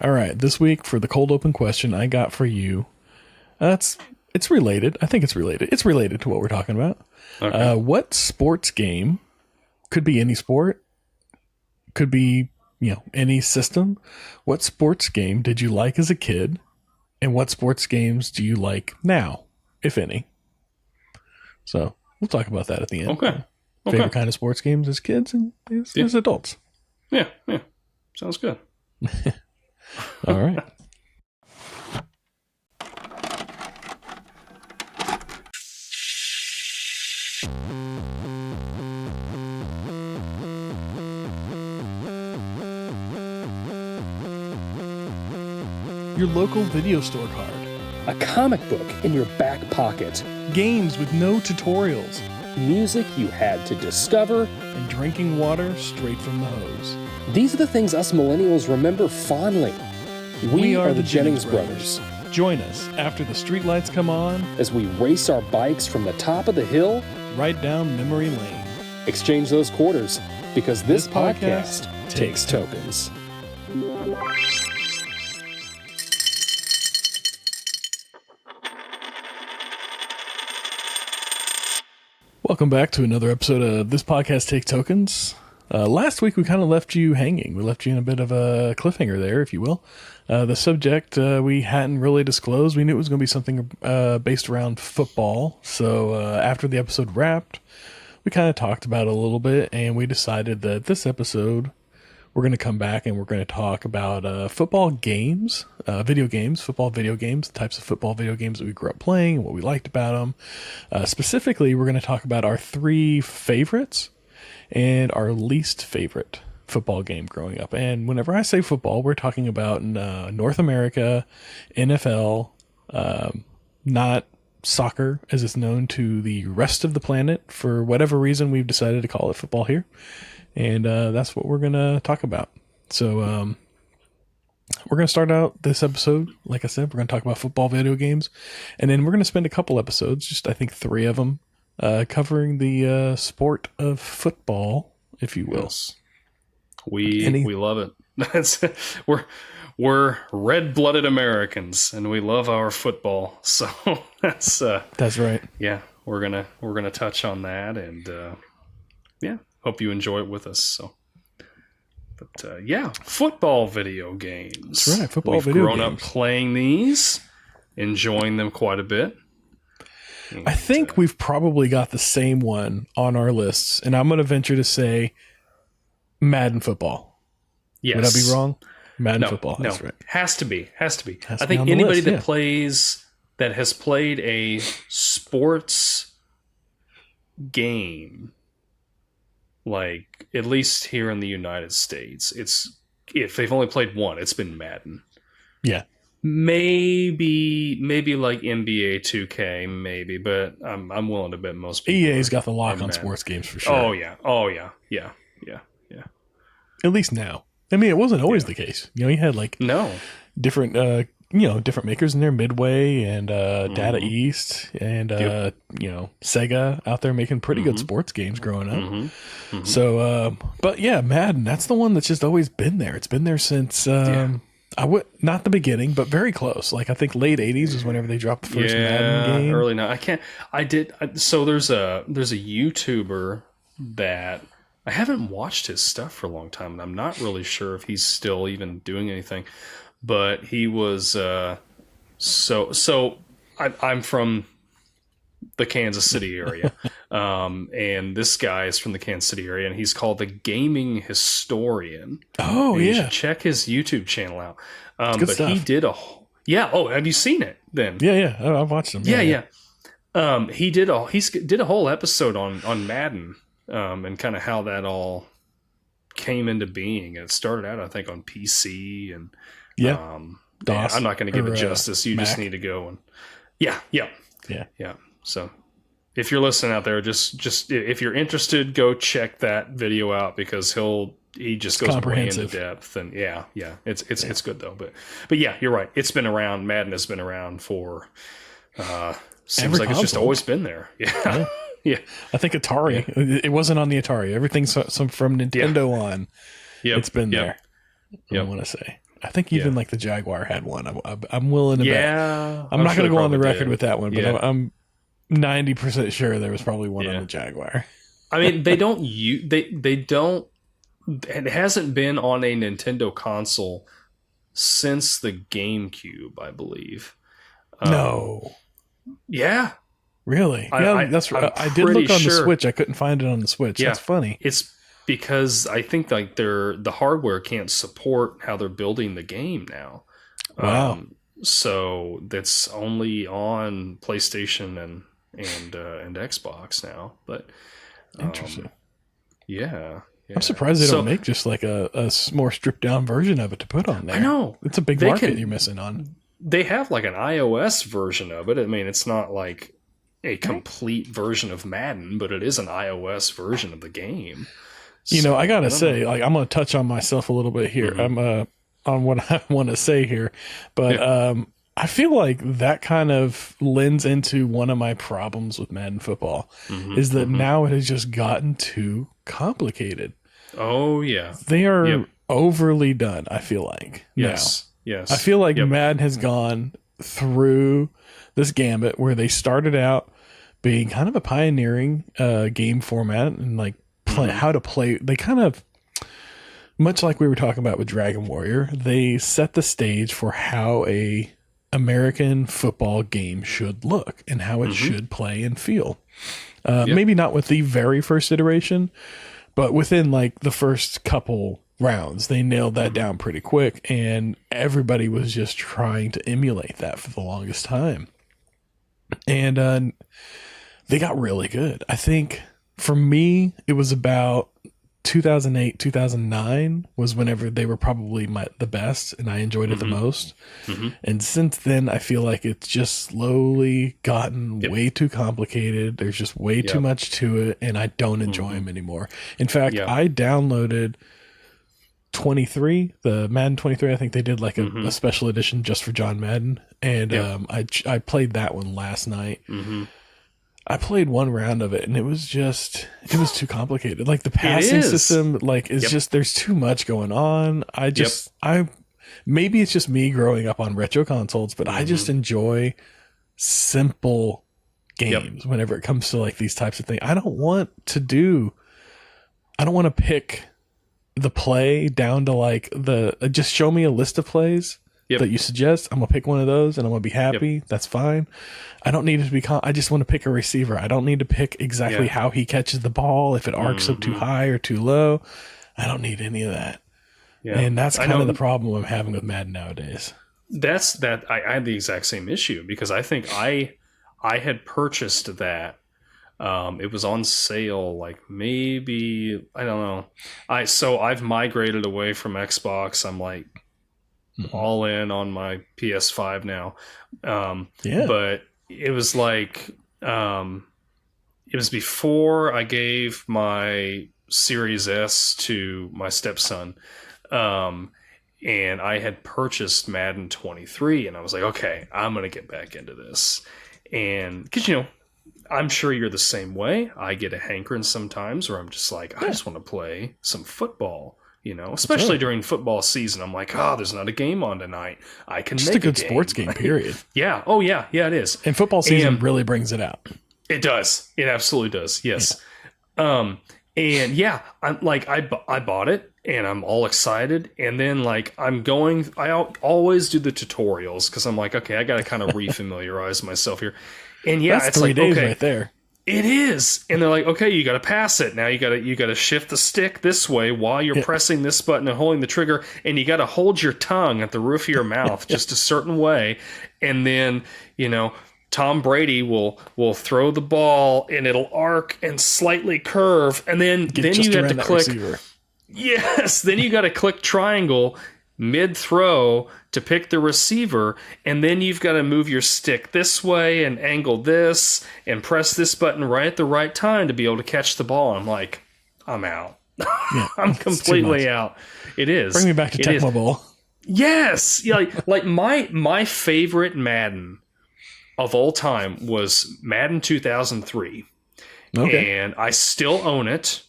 All right, this week for the cold open question I got for you, it's related. I think it's related. It's related to what we're talking about. Okay. What sports game, could be any sport, could be, any system. What sports game did you like as a kid, and what sports games do you like now, if any? So we'll talk about that at the end. Okay. Favorite kind of sports games as kids and as adults. Yeah. Sounds good. All right. Your local video store card. A comic book in your back pocket. Games with no tutorials. Music you had to discover. And drinking water straight from the hose. These are the things us millennials remember fondly. We are the Jennings brothers. Join us after the streetlights come on as we race our bikes from the top of the hill right down memory lane. Exchange those quarters, because this podcast takes tokens. Welcome back to another episode of This Podcast Takes Tokens. Last week we kind of left you hanging. We left you in a bit of a cliffhanger there, if you will. The subject we hadn't really disclosed. We knew it was going to be something based around football. So after the episode wrapped, we kind of talked about it a little bit, and we decided that this episode we're going to come back and we're going to talk about football games, football video games, the types of football video games that we grew up playing, and what we liked about them. Specifically, we're going to talk about our 3 favorites and our least favorite football game growing up. And whenever I say football, we're talking about North America, NFL, not soccer as it's known to the rest of the planet. For whatever reason, we've decided to call it football here. And that's what we're going to talk about. So we're going to start out this episode. Like I said, we're going to talk about football video games. And then we're going to spend a couple episodes, just I think 3 of them, covering the sport of football, if you will. Yes. We love it. We're red-blooded Americans, and we love our football. So that's right. Yeah, we're gonna touch on that, and hope you enjoy it with us. So, but football video games. That's right, football We've video grown games. up playing these, enjoying them quite a bit. And, I think we've probably got the same one on our lists, and I'm going to venture to say Madden football. yes. Would I be wrong? Madden football. That's right. Has to be. Has I to be think on the anybody list, that has played a sports game, like at least here in the United States, if they've only played one, it's been Madden. Yeah. Maybe like NBA 2K, maybe, but I'm willing to bet most people. EA's got the lock on sports games for sure. Oh yeah. At least now. I mean, it wasn't always the case. You had different different makers in there, Midway and Data East and Sega out there making pretty good sports games growing up. So but yeah, Madden, that's the one that's just always been there. It's been there since I would not the beginning, but very close. Like I think late 80s is whenever they dropped the first Madden game. Early now. So there's a YouTuber that I haven't watched his stuff for a long time, and I'm not really sure if he's still even doing anything. But he was I'm from the Kansas City area, and this guy is from the Kansas City area, and he's called the Gaming Historian. Oh, and yeah. You should check his YouTube channel out. Good but stuff. he did have you seen it then? Yeah. I've watched him. Yeah. He did a whole episode on Madden, and kind of how that all came into being. It started out, I think, on PC and DOS. I'm not going to give it justice. You Mac. Just need to go and yeah. So if you're listening out there, just if you're interested, go check that video out, because he just goes way into depth, and it's good though. But yeah, you're right. It's been around. Madden has been around for seems like it's just always been there. Yeah. Yeah. I think Atari. Yeah. It wasn't on the Atari. Everything's from Nintendo on. Yep. It's been there. Yep. I want to say. I think even like the Jaguar had one. I'm willing to bet. I'm not going to go on the record with that one, but I'm 90% sure there was probably one on the Jaguar. I mean, they don't. It hasn't been on a Nintendo console since the GameCube, I believe. No. Yeah. Really? I did look on the Switch. I couldn't find it on the Switch. Yeah. That's funny. It's because I think like the hardware can't support how they're building the game now. Wow. So that's only on PlayStation and Xbox now. But interesting. Yeah. I'm surprised they don't make just like a more stripped down version of it to put on there. I know. It's a big market you're missing on. They have like an iOS version of it. I mean, it's not like a complete version of Madden, but it is an iOS version of the game. So, I gotta say, like, I'm gonna touch on myself a little bit here. I'm on what I want to say here, but I feel like that kind of lends into one of my problems with Madden football is that now it has just gotten too complicated. Oh yeah, they are overly done. I feel like yes. I feel like Madden has gone through this gambit where they started out being kind of a pioneering game format and like how to play. They kind of, much like we were talking about with Dragon Warrior, they set the stage for how a American football game should look and how it should play and feel. Maybe not with the very first iteration, but within like the first couple rounds, they nailed that down pretty quick, and everybody was just trying to emulate that for the longest time. And they got really good. I think for me, it was about 2008, 2009 was whenever they were probably the best, and I enjoyed it the most. And since then, I feel like it's just slowly gotten way too complicated. There's just way too much to it, and I don't enjoy them anymore. In fact, I downloaded 23, the Madden 23. I think they did like a special edition just for John Madden, and I played that one last night. I played one round of it, and it was too complicated. Like the passing system, like is just, there's too much going on. Maybe it's just me growing up on retro consoles, but I just enjoy simple games whenever it comes to like these types of things. I don't want to pick the play down to like just show me a list of plays that you suggest. I'm gonna pick one of those and I'm gonna be happy. That's fine. I don't need it to be I just want to pick a receiver. I don't need to pick exactly how he catches the ball, if it arcs up too high or too low. I don't need any of that. And that's kind of the problem I'm having with Madden nowadays. I had the exact same issue because I think I had purchased that. It was on sale, like maybe, I don't know. I've migrated away from Xbox. I'm like all in on my PS5 now. But it was like, it was before I gave my Series S to my stepson. And I had purchased Madden 23 and I was like, okay, I'm going to get back into this. And because, I'm sure you're the same way. I get a hankering sometimes where I'm just like, I just want to play some football, especially during football season. I'm like, there's not a game on tonight. I can just make a good sports game, period. Yeah. Oh yeah. Yeah, it is. And football season really brings it out. It does. It absolutely does. Yes. Yeah. And yeah, I'm like, I bought it and I'm all excited. And then like I always do the tutorials because I'm like, okay, I got to kind of refamiliarize myself here. And yeah, that's it's 3 days right there. It is. And they're like, okay, you got to pass it. Now you got to shift the stick this way while you're pressing this button and holding the trigger. And you got to hold your tongue at the roof of your mouth just a certain way. And then, Tom Brady will throw the ball and it'll arc and slightly curve. And then you have to click. Receiver. Yes. Then you got to click triangle mid-throw to pick the receiver, and then you've got to move your stick this way and angle this and press this button right at the right time to be able to catch the ball. I'm like, I'm out. I'm completely out. It is. Bring me back to Tecmo Bowl. Yes. Yeah, like my favorite Madden of all time was Madden 2003. Okay. And I still own it.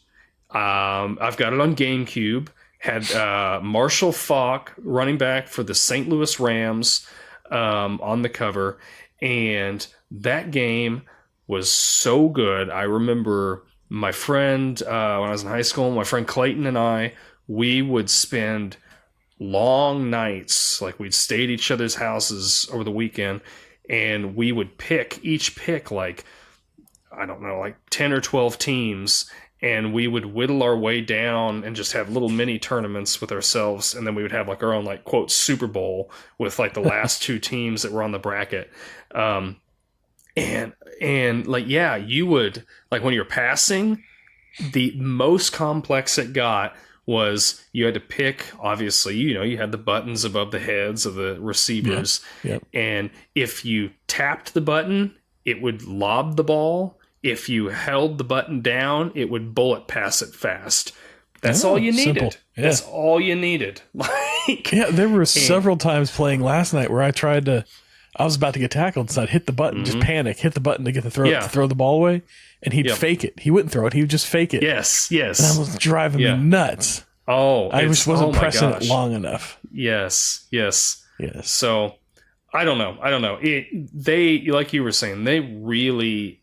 I've got it on GameCube. had Marshall Faulk, running back for the St. Louis Rams, on the cover. And that game was so good. I remember my friend, when I was in high school, my friend Clayton and I, we would spend long nights, like we'd stay at each other's houses over the weekend, and we would pick like, I don't know, like 10 or 12 teams, and we would whittle our way down and just have little mini tournaments with ourselves, and then we would have like our own, like, quote, Super Bowl with like the last two teams that were on the bracket. And like, yeah, you would, like, when you're passing, the most complex it got was you had to pick, obviously, you had the buttons above the heads of the receivers. Yep. And if you tapped the button, it would lob the ball. If you held the button down, it would bullet pass it fast. That's all you needed. Yeah. That's all you needed. Yeah, there were several times playing last night where I was about to get tackled, so I'd hit the button, just panic, hit the button to get to throw the ball away, and he'd fake it. He wouldn't throw it. He would just fake it. Yes. And that was driving me nuts. Oh, I just wasn't pressing it long enough. Yes. So I don't know. They, like you were saying, they really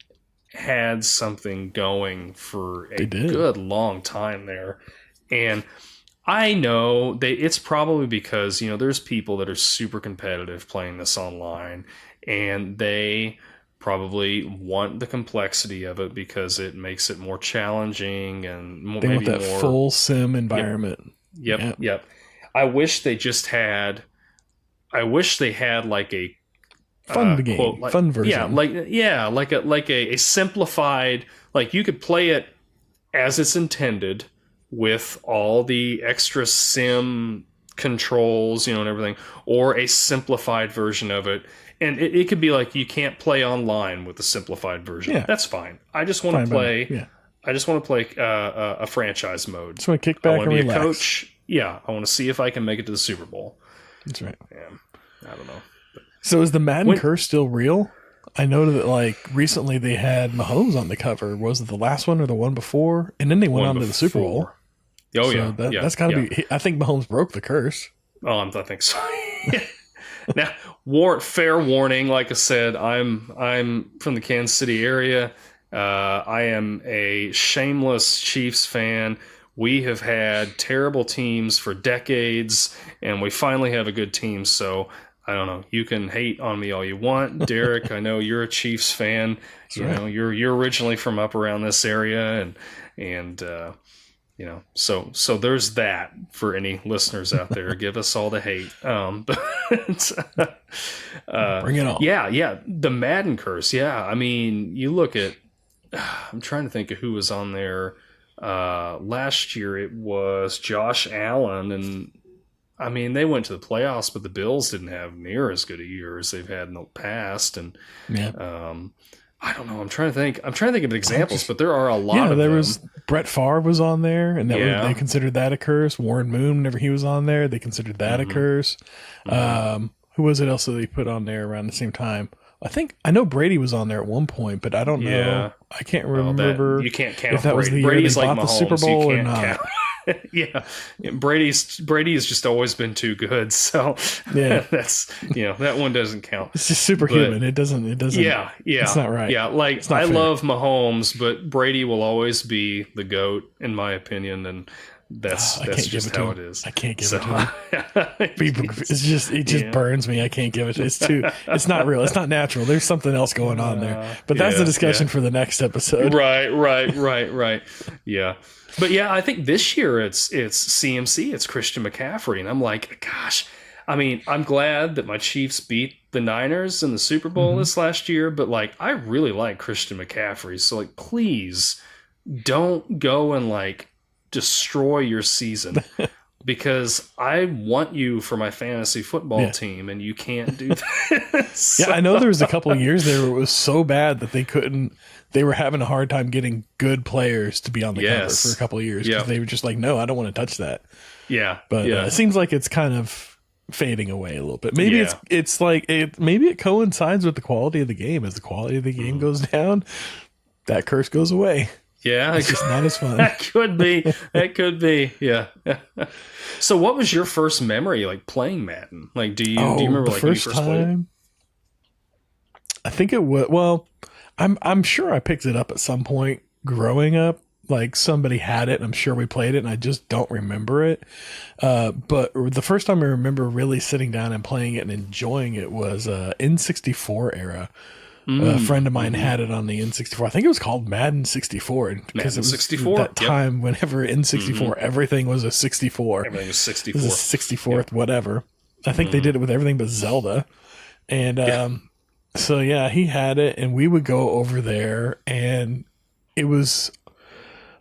had something going for a good long time there. And I know it's probably because, there's people that are super competitive playing this online, and they probably want the complexity of it because it makes it more challenging and they want that more full sim environment. Yep. I wish they had like a fun game, quote, like, fun version. Like a simplified, like you could play it as it's intended with all the extra sim controls, and everything, or a simplified version of it. And it could be like you can't play online with the simplified version. Yeah. That's fine. I just want to play. Yeah. I just want to play a franchise mode. Just want to kick back and relax. I want to be a coach. Yeah, I want to see if I can make it to the Super Bowl. That's right. Yeah, I don't know. So is the Madden curse still real? I know that, like, recently they had Mahomes on the cover. Was it the last one or the one before? And then they went on to the Super Bowl. Oh, so that's got to be. I think Mahomes broke the curse. Oh, I think so. Now, fair warning. Like I said, I'm from the Kansas City area. I am a shameless Chiefs fan. We have had terrible teams for decades, and we finally have a good team. So I don't know. You can hate on me all you want, Derek. I know you're a Chiefs fan. You're originally from up around this area, and so there's that for any listeners out there. Give us all the hate. Bring it on. Yeah. The Madden curse. Yeah. I mean, you look at, I'm trying to think of who was on there. Last year it was Josh Allen, and I mean, they went to the playoffs, but the Bills didn't have near as good a year as they've had in the past. And, I don't know. I'm trying to think of examples, but there are a lot of them. Was Brett Favre was on there, and they considered that a curse. Warren Moon, whenever he was on there, they considered that a curse. Who was it else that they put on there around the same time? I know Brady was on there at one point, but I don't know. I can't remember. You can't count if that was the year Brady's they like bought Mahomes. the Super Bowl You or can't not. count. Brady has just always been too good, so that's that one doesn't count. It's just superhuman. But it doesn't. Yeah, it's not right. Yeah, like I love Mahomes, but Brady will always be the GOAT in my opinion, and that's just how it is. I can't give it to him. It just burns me. I can't give it. It's not real. It's not natural. There's something else going on there. But that's the discussion for the next episode. Right. Yeah. But yeah, I think this year it's CMC, it's Christian McCaffrey, and I'm like, gosh, I mean, I'm glad that my Chiefs beat the Niners in the Super Bowl this last year, but like, I really like Christian McCaffrey, so like, please don't go and like destroy your season because I want you for my fantasy football team, and you can't do that. I know there was a couple of years there where it was so bad that they were having a hard time getting good players to be on the cover for a couple of years because they were just like, no, I don't want to touch that. But it seems like it's kind of fading away a little bit. Maybe it's like maybe it coincides with the quality of the game. As the quality of the game goes down, that curse goes away. Yeah, It's just not as fun. That could be. That could be. Yeah. So, what was your first memory like playing Madden? Like, do you remember like when you first played it? I think it was. Well, I'm sure I picked it up at some point growing up. Like somebody had it, and I'm sure we played it, and I just don't remember it. But the first time I remember really sitting down and playing it and enjoying it was N64 era. A friend of mine had it on the N64. I think it was called Madden 64 because it was 64? that time whenever N64 everything was a 64. Everything was 64. It was a 64th whatever. I think they did it with everything but Zelda. And so yeah, he had it, and we would go over there, and it was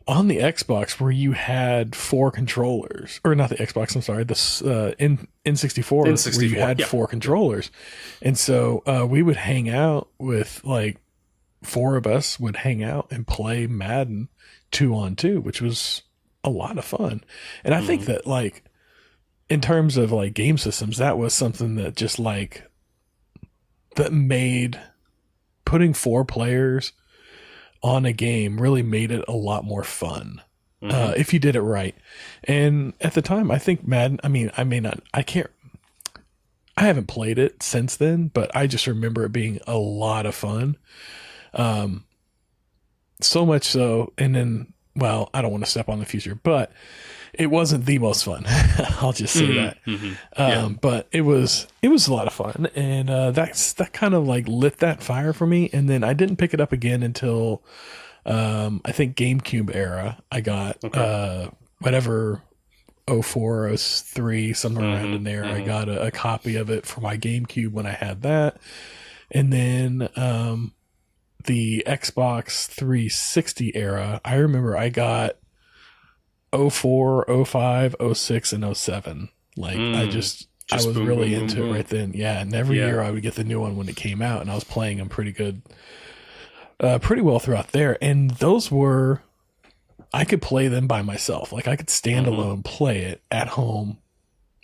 on the Xbox where you had 4 controllers, or not the Xbox, I'm sorry, this N64 where you had 4 controllers. And so we would hang out with, like, 4 of us would hang out and play Madden 2-on-2, which was a lot of fun. And I think that, like, in terms of like game systems, that was something that just like that made putting 4 players on a game really made it a lot more fun if you did it right. And at the time, I think Madden, I haven't played it since then, but I just remember it being a lot of fun. So much so, and then, well, I don't want to step on the future, but it wasn't the most fun. I'll just say that. But it was a lot of fun, and that kind of like lit that fire for me. And then I didn't pick it up again until I think GameCube era. I got whatever 04 or 03, somewhere around in there. I got a copy of it for my GameCube when I had that, and then the Xbox 360 era. I remember I got 04, 05, 06, and 07. Like, I was boom, really boom, into boom, it boom. right then. Yeah, and every year I would get the new one when it came out, and I was playing them pretty well throughout there. And those were, I could play them by myself. Like, I could stand alone, play it at home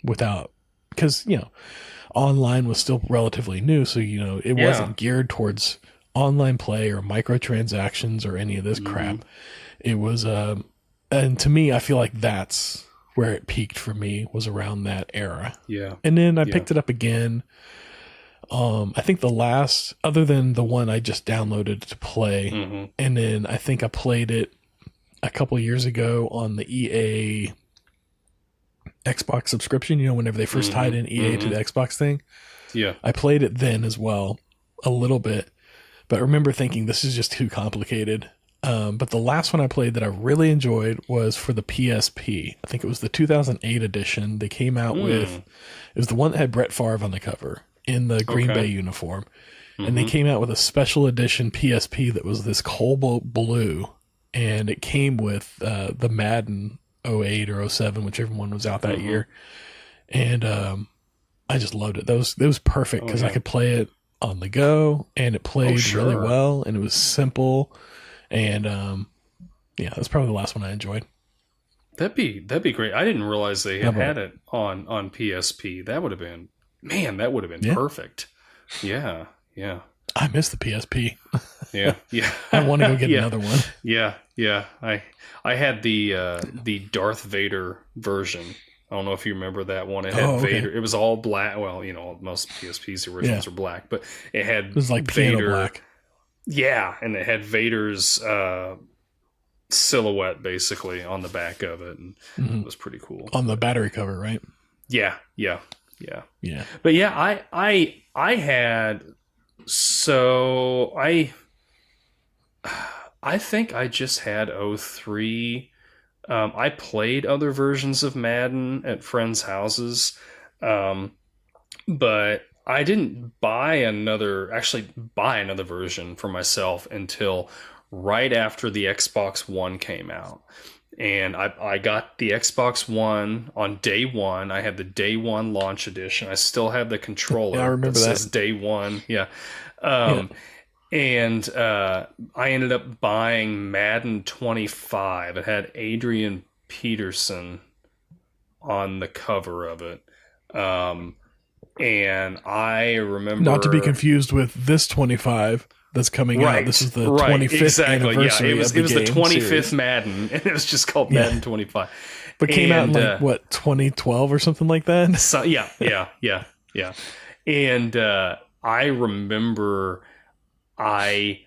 without, because, online was still relatively new, so, it wasn't geared towards online play or microtransactions or any of this crap. It was, and to me, I feel like that's where it peaked for me, was around that era. Yeah. And then I picked it up again. I think the last, other than the one I just downloaded to play, and then I think I played it a couple years ago on the EA Xbox subscription, whenever they first tied in EA to the Xbox thing. Yeah. I played it then as well, a little bit, but I remember thinking this is just too complicated. But the last one I played that I really enjoyed was for the PSP. I think it was the 2008 edition. They came out with, it was the one that had Brett Favre on the cover in the Green Bay uniform. And they came out with a special edition PSP that was this cobalt blue. And it came with the Madden 08 or 07, whichever one was out that year. And I just loved it. It was perfect because I could play it on the go, and it played really well, and it was simple. And that's probably the last one I enjoyed. That'd be great. I didn't realize they had it on PSP. That would have been perfect. Yeah. I miss the PSP. Yeah. I want to go get another one. Yeah. I had the Darth Vader version. I don't know if you remember that one. It had Vader. It was all black. Well, most PSPs originals are black, but it was like Vader piano black. Yeah, and it had Vader's silhouette basically on the back of it, and it was pretty cool. On the battery cover, right? Yeah. But yeah, I had, so I think I just had 03. I played other versions of Madden at friends' houses, but I didn't buy another version for myself until right after the Xbox One came out. And I got the Xbox One on day one. I had the day one launch edition. I still have the controller. I remember that. Says day one. Yeah. And I ended up buying Madden 25. It had Adrian Peterson on the cover of it. And I remember... Not to be confused with this 25, that's coming out. This is the 25th anniversary. Yeah, it was of the 25th series. Madden, and it was just called Madden 25. But came out in like what 2012 or something like that. So, yeah. And I remember I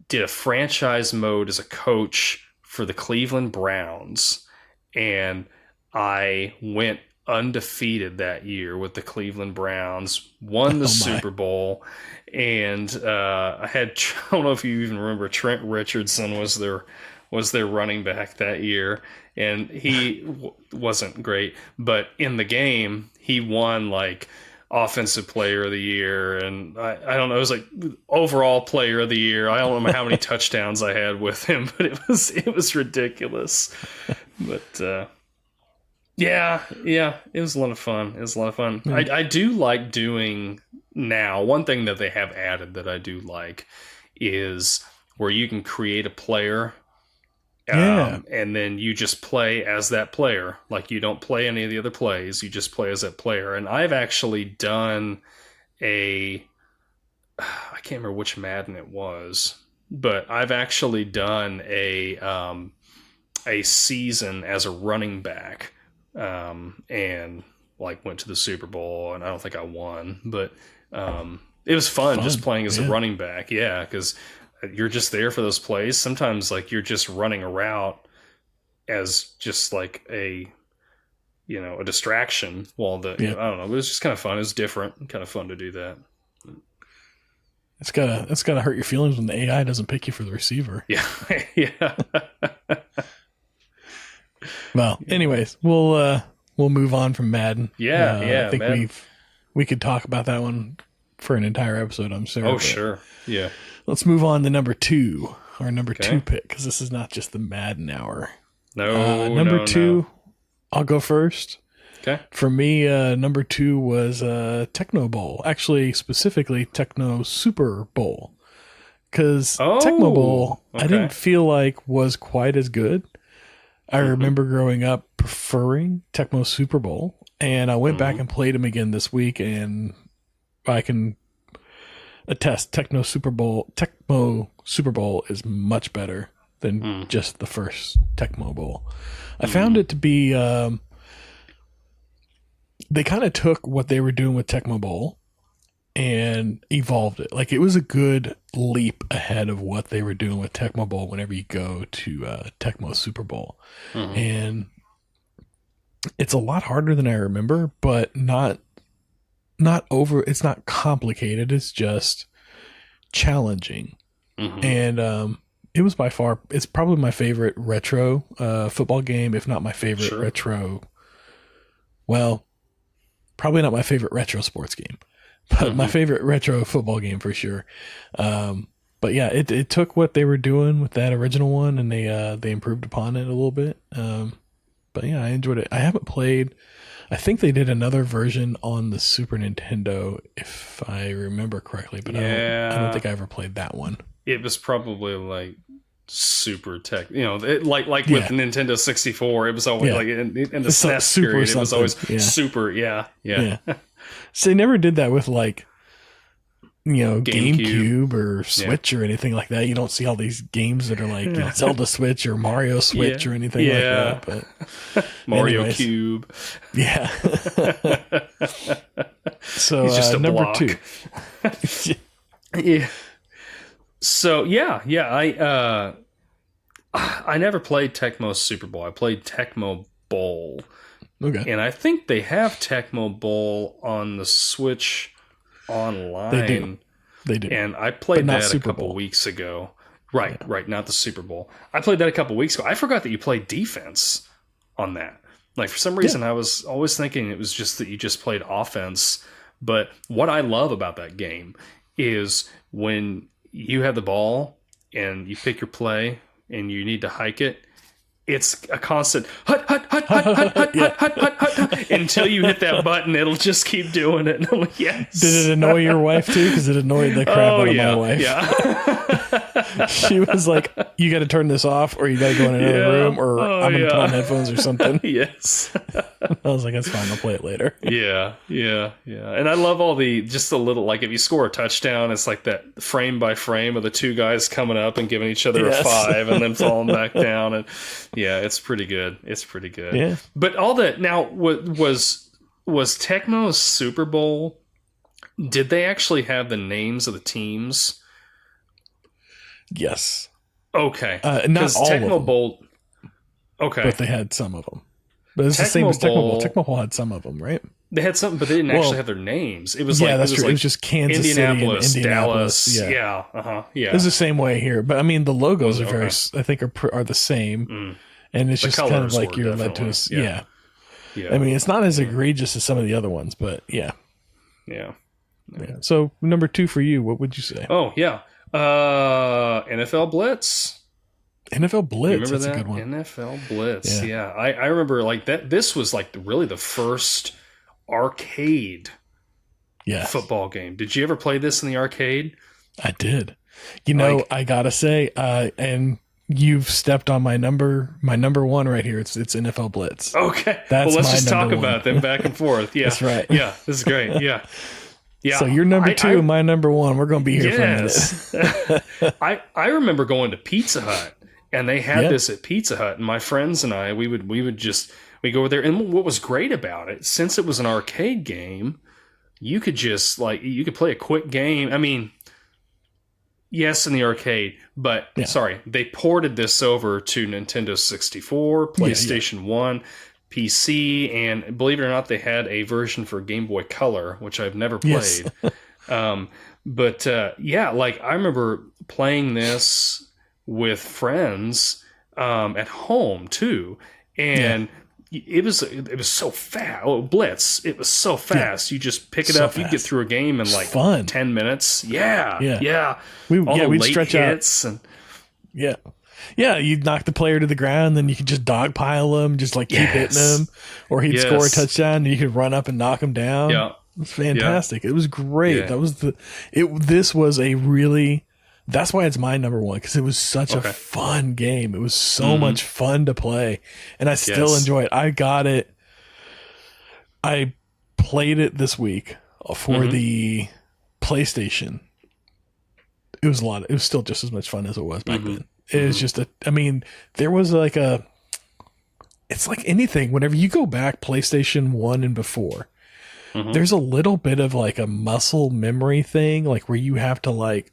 did a franchise mode as a coach for the Cleveland Browns, and I went undefeated that year with the Cleveland Browns, won the Super Bowl, and I don't know if you even remember, Trent Richardson was their running back that year, and he wasn't great, but in the game he won like offensive player of the year, and I don't know, it was like overall player of the year. I don't remember how many touchdowns I had with him, but it was ridiculous. But yeah, it was a lot of fun. I do like doing now. One thing that they have added that I do like is where you can create a player. And then you just play as that player. Like, you don't play any of the other plays. You just play as that player. And I've actually done I can't remember which Madden it was, but I've actually done a season as a running back, and like went to the Super Bowl, and I don't think I won, but it was fun just playing as a running back. Yeah, because you're just there for those plays. Sometimes like you're just running a route as just like a distraction while I don't know. It was just kind of fun. It was different, kind of fun to do that. It's gotta hurt your feelings when the AI doesn't pick you for the receiver. Yeah. Yeah. Well, anyways, we'll move on from Madden. Yeah. I think we could talk about that one for an entire episode, I'm sure. Oh, sure. Yeah. Let's move on to number 2, our number 2 pick, because this is not just the Madden hour. No, number 2, I'll go first. Okay. For me, number 2 was Techno Bowl. Actually, specifically Techno Super Bowl. Because Tecmo Bowl, I didn't feel like was quite as good. I remember growing up preferring Tecmo Super Bowl, and I went back and played them again this week, and I can attest Tecmo Super Bowl is much better than just the first Tecmo Bowl. I found it to be they kind of took what they were doing with Tecmo Bowl and evolved it. Like, it was a good leap ahead of what they were doing with Tecmo Bowl whenever you go to Tecmo Super Bowl. And it's a lot harder than I remember, but not it's not complicated. It's just challenging. And it was by far, it's probably my favorite retro football game, if not my favorite retro. Well, probably not my favorite retro sports game, but my favorite retro football game for sure. But yeah, it took what they were doing with that original one, and they improved upon it a little bit. But yeah, I enjoyed it. I haven't played. I think they did another version on the Super Nintendo, if I remember correctly, but I don't think I ever played that one. It was probably like super tech, like with the Nintendo 64, it was always like in the SNES period, it was always super. Yeah. So they never did that with like, GameCube or Switch or anything like that. You don't see all these games that are like Zelda Switch or Mario Switch or anything like that. But Mario Cube. Yeah. So he's just a number block. 2. Yeah. So I never played Tecmo Super Bowl. I played Tecmo Bowl. Okay. And I think they have Tecmo Bowl on the Switch online. They do. And I played that a couple weeks ago. Right, not the Super Bowl. I played that a couple weeks ago. I forgot that you played defense on that. Like, for some reason, I was always thinking it was just that you just played offense. But what I love about that game is when you have the ball and you pick your play and you need to hike it, it's a constant hut, hut, hut, hut, hut, hut, hut, hut, hut, hut, until you hit that button. It'll just keep doing it. And I'm like, yes. Did it annoy your wife too? Because it annoyed the crap out of my wife. Yeah. She was like, you got to turn this off or you got to go in another room or I'm going to put on headphones or something. Yes. I was like, that's fine. I'll play it later. Yeah. And I love all just the little, like if you score a touchdown, it's like that frame by frame of the two guys coming up and giving each other a 5 and then falling back down. And yeah, it's pretty good. Yeah. But all that now was Tecmo's Super Bowl. Did they actually have the names of the teams? Yes. Okay. Not all Tecmo of them. Bowl. Okay. But they had some of them. But it's the same as Tecmo Bowl. Tecmo Bowl had some of them, right? They had something, but they didn't actually have their names. It was that's true. It was just Kansas Indianapolis, City and Indianapolis. Dallas. Yeah. It was the same way here. But I mean, the logos are very, I think, are the same. And it's just kind of like you're led to us. Yeah. I mean, it's not as egregious as some of the other ones, but yeah. So number 2 for you, what would you say? Oh yeah, NFL Blitz. NFL Blitz. Remember that's that? A good one. NFL Blitz. Yeah. I remember like that. This was like really the first arcade football game. Did you ever play this in the arcade? I did. You know, I gotta say, and you've stepped on my number 1 right here. It's NFL Blitz. Okay. That's let's just talk 1. about them back and forth. Yeah. That's right. Yeah. This is great. Yeah. Yeah. So you're number 2 and my number 1. We're going to be here for a minute. I remember going to Pizza Hut and they had this at Pizza Hut and my friends and I, we would go over there. And what was great about it, since it was an arcade game, you could just you could play a quick game. I mean, yes, in the arcade, but sorry, they ported this over to Nintendo 64, PlayStation 1, PC, and believe it or not, they had a version for Game Boy Color, which I've never played. But I remember playing this with friends at home too, and it was so fast. Oh, Blitz! It was so fast. You just pick it up. You get through a game in like 10 minutes. Yeah. We'd stretch hits out. You'd knock the player to the ground, then you could just dogpile him, just like keep hitting him, or he'd score a touchdown, and you could run up and knock him down. Yeah, it was fantastic. It was great. That was This was a really. That's why it's my number 1, because it was such a fun game. It was so much fun to play, and I still enjoy it. I got it. I played it this week for the PlayStation. It was a lot. It was still just as much fun as it was back then. It was just there was like it's like anything. Whenever you go back PlayStation 1 and before, there's a little bit of like a muscle memory thing, like where you have to like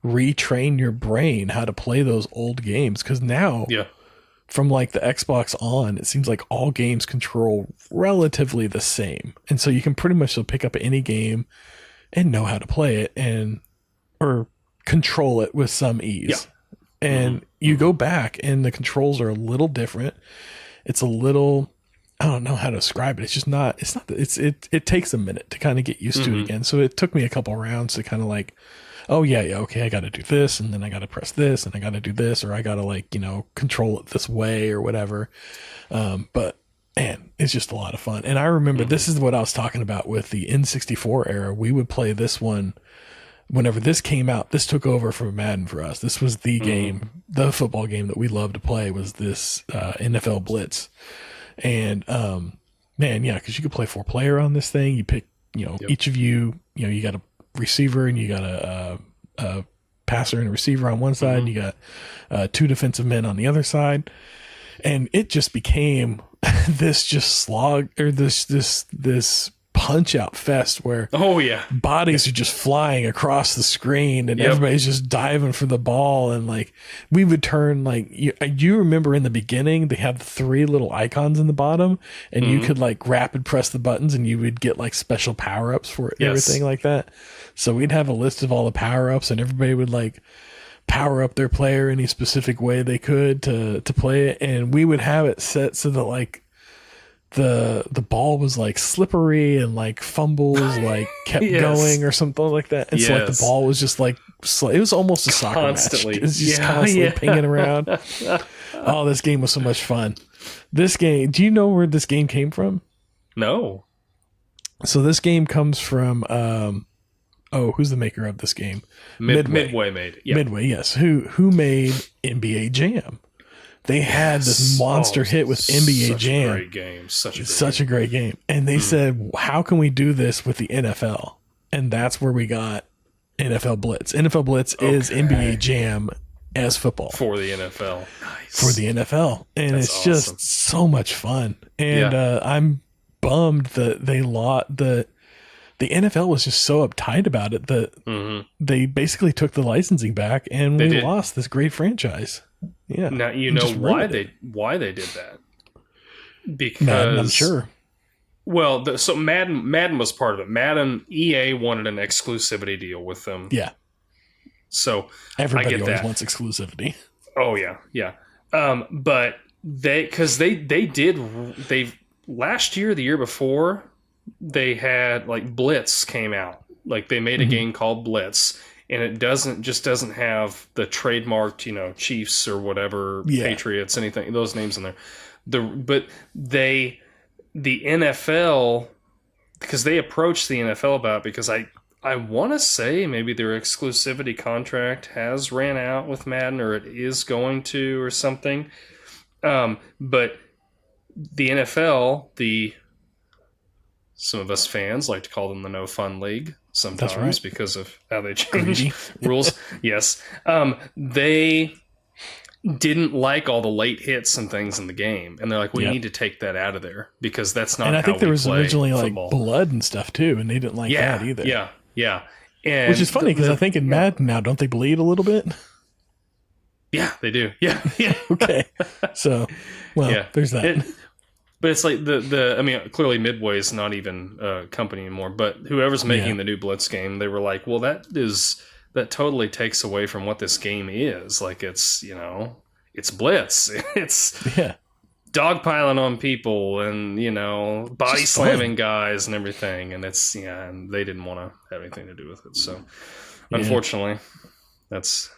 retrain your brain how to play those old games. Because now, from like the Xbox on, it seems like all games control relatively the same. And so you can pretty much pick up any game and know how to play it or control it with some ease. And you go back and the controls are a little different. It's a little, I don't know how to describe it. It takes a minute to kind of get used to it again. So it took me a couple rounds to kind of like, okay, I got to do this, and then I got to press this, and I got to do this, or I got to control it this way or whatever. But man, it's just a lot of fun. And I remember this is what I was talking about with the N64 era. We would play this one whenever this came out. This took over for Madden for us. This was the game, the football game that we loved to play, was this NFL Blitz. And because you could play 4-player on this thing. You pick, each of you, you got a receiver and you got a passer and a receiver on one side, and you got 2 defensive men on the other side, and it just became this slog, or this punch out fest where bodies are just flying across the screen, and everybody's just diving for the ball. And like we would turn, like you remember in the beginning they have 3 little icons in the bottom, and you could like rapid press the buttons and you would get like special power-ups for it and everything like that. So we'd have a list of all the power-ups, and everybody would like power up their player any specific way they could to play it. And we would have it set so that like the ball was like slippery and like fumbles like kept going or something like that. And so like the ball was just like, it was almost a soccer match. It was just constantly pinging around. Oh, this game was so much fun. This game, do you know where this game came from? No. So this game comes from who's the maker of this game? Midway made it. Yeah. Midway, yes. Who made NBA Jam? They had this monster hit with NBA Jam. Such a great game. Such a great game. And they said, how can we do this with the NFL? And that's where we got NFL Blitz. NFL Blitz is NBA Jam as football. For the NFL. Nice. For the NFL. And That's it's awesome. just so much fun. And I'm bummed that they lost the NFL was just so uptight about it that they basically took the licensing back and we lost this great franchise. Yeah. Now you know why they did that. Because Madden, I'm sure. Well, so Madden was part of it. EA wanted an exclusivity deal with them. Yeah. So everybody I get always that. wants exclusivity. Oh yeah. But they last year, the year before, they had like Blitz came out. Like they made a game called Blitz, and it doesn't have the trademarked, Chiefs or whatever, Patriots, anything, those names in there. But the NFL, because they approached the NFL about it, because I want to say maybe their exclusivity contract has ran out with Madden, or it is going to, or something. But the NFL, some of us fans like to call them the No Fun League sometimes because of how they change rules. Yes. They didn't like all the late hits and things in the game. And they're like, we need to take that out of there because that's not how we play. And I think there was originally football. Like blood and stuff too, and they didn't like that either. Yeah. And which is funny because I think in Madden now, don't they bleed a little bit? Yeah, they do. Yeah. Okay. So, there's that. But it's like clearly Midway is not even a company anymore, but whoever's making the new Blitz game, they were like, well, that totally takes away from what this game is. Like it's Blitz. It's dogpiling on people and, body slamming guys and everything. And and they didn't want to have anything to do with it. So unfortunately, that's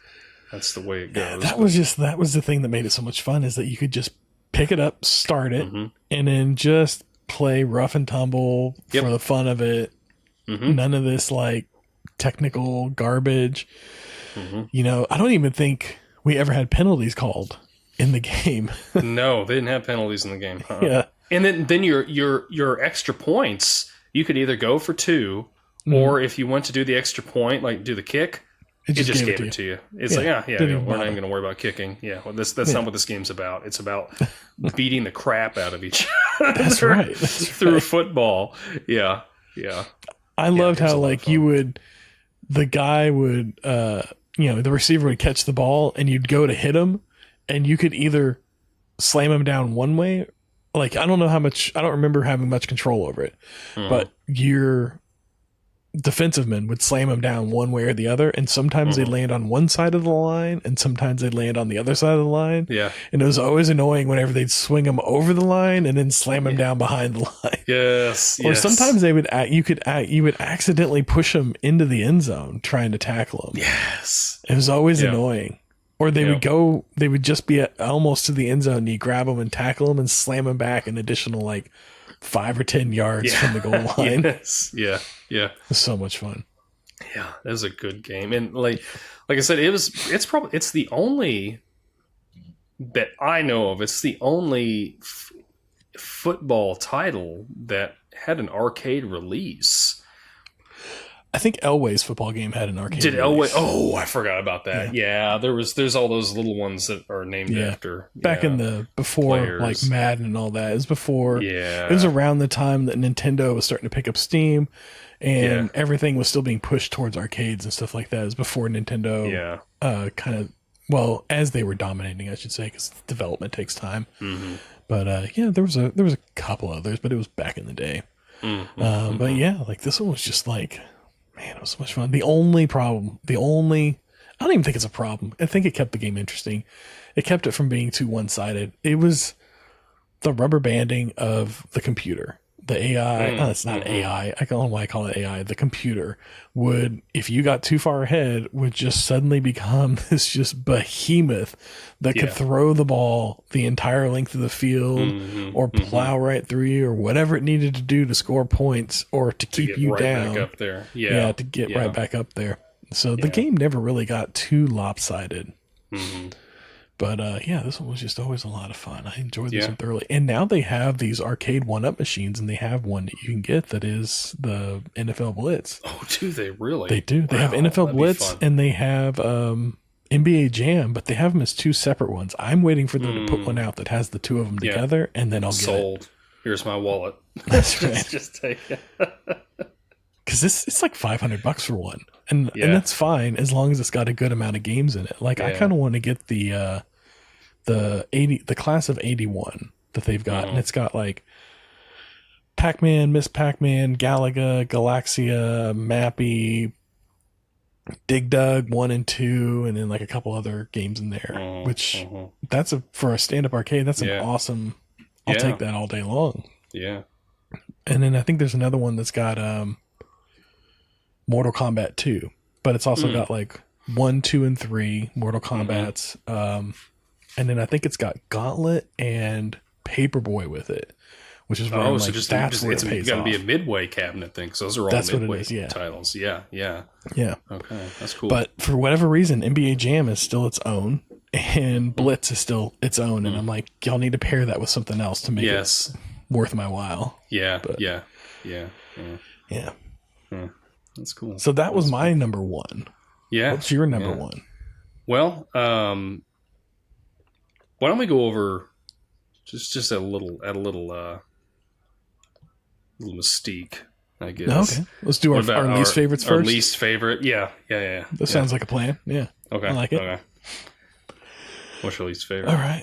the way it goes. That was the thing that made it so much fun, is that you could just pick it up, start it, and then just play rough and tumble for the fun of it. None of this like technical garbage. I don't even think we ever had penalties called in the game. No, they didn't have penalties in the game. Yeah. And then your extra points, you could either go for 2, or if you want to do the extra point, like do the kick, it just gave it to you. It's we're not even going to worry about kicking. Yeah, well, that's not what this game's about. It's about beating the crap out of each other. That's right. Through football. Yeah. I loved how the guy would, the receiver would catch the ball and you'd go to hit him, and you could either slam him down one way. Like, I don't remember having much control over it, but your defensive men would slam him down one way or the other, and sometimes they'd land on one side of the line and sometimes they'd land on the other side of the line. Yeah. And it was always annoying whenever they'd swing him over the line and then slam him down behind the line. Yes. Or sometimes you would accidentally push him into the end zone trying to tackle him. Yes. It was always annoying. Or they would just be almost to the end zone, and you grab them and tackle them and slam them back an additional like 5 or 10 yards from the goal line. Yes. Yeah. It was so much fun. Yeah, that was a good game. And like I said, it's the only that I know of. It's the only football title that had an arcade release. I think Elway's football game had an arcade. Did Elway? Oh, I forgot about that. Yeah, there's all those little ones that are named after. Back in the before players. Like Madden and all that. It was before. Yeah. It was around the time that Nintendo was starting to pick up steam, and everything was still being pushed towards arcades and stuff like that. It was before Nintendo. As they were dominating, I should say, because development takes time. But there was a couple others, but it was back in the day. But like this one was just like. Man, it was so much fun. I don't even think it's a problem. I think it kept the game interesting. It kept it from being too one-sided. It was the rubber banding of the computer the AI, it's not AI, I don't know why I call it AI, the computer would, if you got too far ahead, would just suddenly become this just behemoth that could throw the ball the entire length of the field or plow right through you or whatever it needed to do to score points or to keep you right down. Back up there. Yeah, to get right back up there. So the game never really got too lopsided. But this one was just always a lot of fun. I enjoyed this one thoroughly. And now they have these arcade 1-up machines, and they have one that you can get that is the NFL Blitz. Oh, do they really? They do. They have NFL Blitz, and they have NBA Jam, but they have them as two separate ones. I'm waiting for them to put one out that has the two of them together, and then I'll get it. Here's my wallet. That's right. Just take it. Because it's like $500 for one, and that's fine as long as it's got a good amount of games in it. Like I kind of want to get the class of 81 that they've got, and it's got like Pac-Man, Miss Pac-Man, Galaga, Galaxia, Mappy, Dig Dug 1 and 2, and then like a couple other games in there. Which that's for a stand-up arcade. That's an awesome. I'll take that all day long. Yeah. And then I think there's another one that's got Mortal Kombat 2, but it's also got like 1, 2, and 3 Mortal Kombats. And then I think it's got Gauntlet and Paperboy with it, which is where I'm like, that's where it pays got to off. be a Midway cabinet thing, because those are all Midway titles. Yeah. Okay, that's cool. But for whatever reason, NBA Jam is still its own, and Blitz is still its own, and I'm like, y'all need to pair that with something else to make it worth my while. Yeah. That's cool. So that was my number one. Yeah. What's your number one? Well, why don't we go over just a little mystique, I guess. Okay. Let's do our least favorites first. Our least favorite. Yeah. That sounds like a plan. Yeah. Okay. I like it. Okay. What's your least favorite? All right.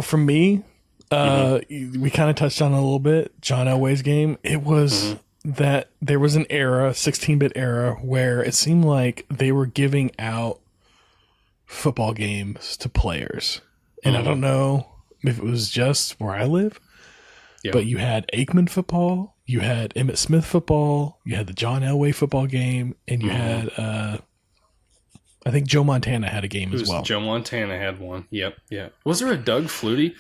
For me, we kind of touched on it a little bit. John Elway's game. It was that there was an era, 16-bit era, where it seemed like they were giving out football games to players. And I don't know if it was just where I live, but you had Aikman football, you had Emmitt Smith football, you had the John Elway football game, and you had, I think Joe Montana had a game as well. Joe Montana had one. Yep. Was there a Doug Flutie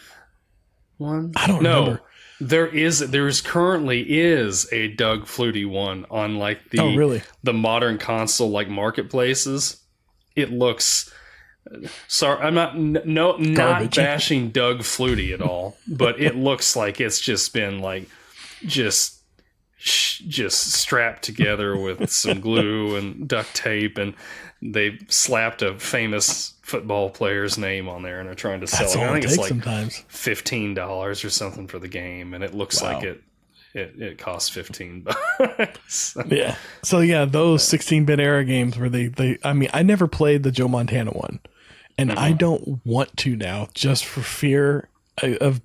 one? I don't remember. There's currently a Doug Flutie one on like the modern console like marketplaces. It looks. Sorry, I'm not bashing Doug Flutie at all, but it looks like it's just been like just strapped together with some glue and duct tape, and they slapped a famous football player's name on there, and they're trying to sell it. I think it's like sometimes $15 or something for the game, and it looks like it costs $15. Yeah. So those 16-bit era games where I never played the Joe Montana one. And I don't want to now, just for fear of.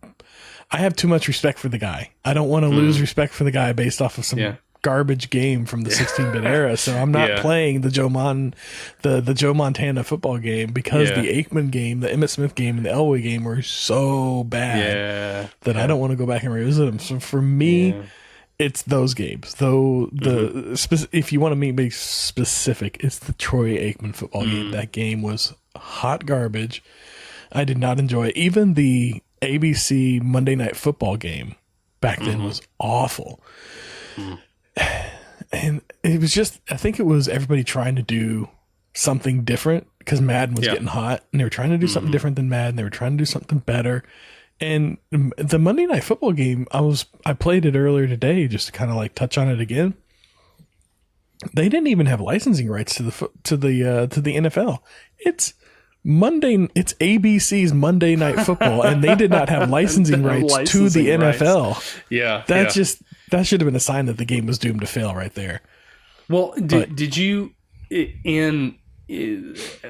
I have too much respect for the guy. I don't want to lose respect for the guy based off of some garbage game from the 16-bit era. So I'm not playing the Joe Montana football game because the Aikman game, the Emmitt Smith game, and the Elway game were so bad that I don't want to go back and revisit them. So for me, it's those games. Though if you want to be specific, it's the Troy Aikman football game. That game was hot garbage. I did not enjoy it. Even the ABC Monday Night Football game back then was awful. And it was just, I think it was everybody trying to do something different because Madden was getting hot, and they were trying to do something different than Madden. They were trying to do something better. And the Monday Night Football game, I played it earlier today just to kind of like touch on it again. They didn't even have licensing rights to the NFL. It's ABC's Monday Night Football, and they did not have licensing rights to the NFL. Yeah, that should have been a sign that the game was doomed to fail right there. Well, did you in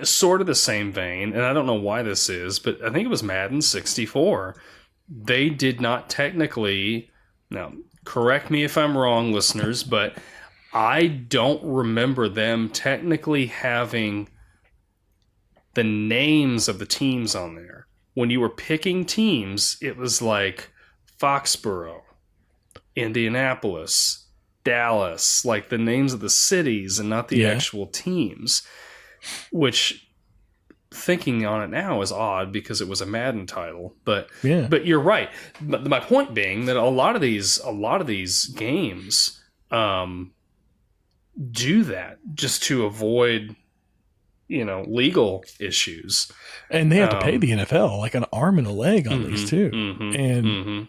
sort of the same vein, and I don't know why this is, but I think it was Madden 64. They did not technically, now correct me if I'm wrong, listeners, but I don't remember them technically having the names of the teams on there. When you were picking teams, it was like Foxborough Indianapolis, Dallas, like the names of the cities and not the actual teams, which, thinking on it now, is odd because it was a Madden title. But you're right. But my point being that a lot of these games do that just to avoid, legal issues. And they have to pay the NFL like an arm and a leg on these too. And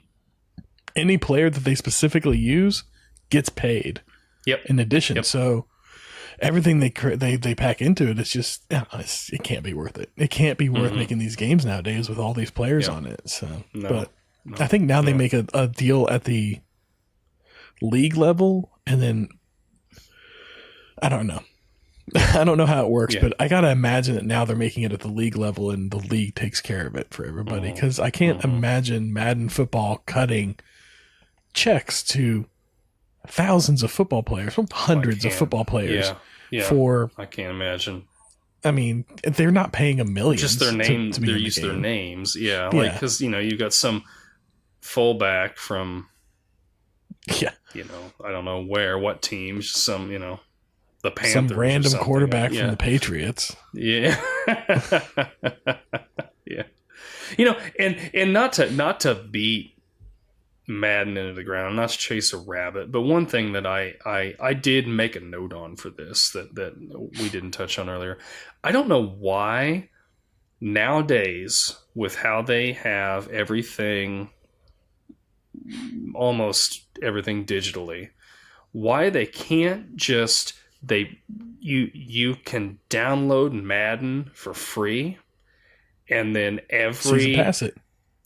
any player that they specifically use gets paid. Yep. In addition, so everything they pack into it, it's just it can't be worth it. It can't be worth making these games nowadays with all these players on it. So, but I think now they make a deal at the league level, and then I don't know. I don't know how it works, but I gotta imagine that now they're making it at the league level, and the league takes care of it for everybody. Because I can't imagine Madden football cutting checks to thousands of football players, hundreds of football players. For I can't imagine. I mean, they're not paying $1 million. Just their name. They're used their names. Yeah, like because you got some fullback from. I don't know what teams. Some the Panthers. Some random quarterback from the Patriots. Yeah. Yeah. And not to beat Madden into the ground, not to chase a rabbit, but one thing that I did make a note on for this that we didn't touch on earlier. I don't know why nowadays, with how they have everything, almost everything digitally, why they can't just you can download Madden for free, and then season pass it.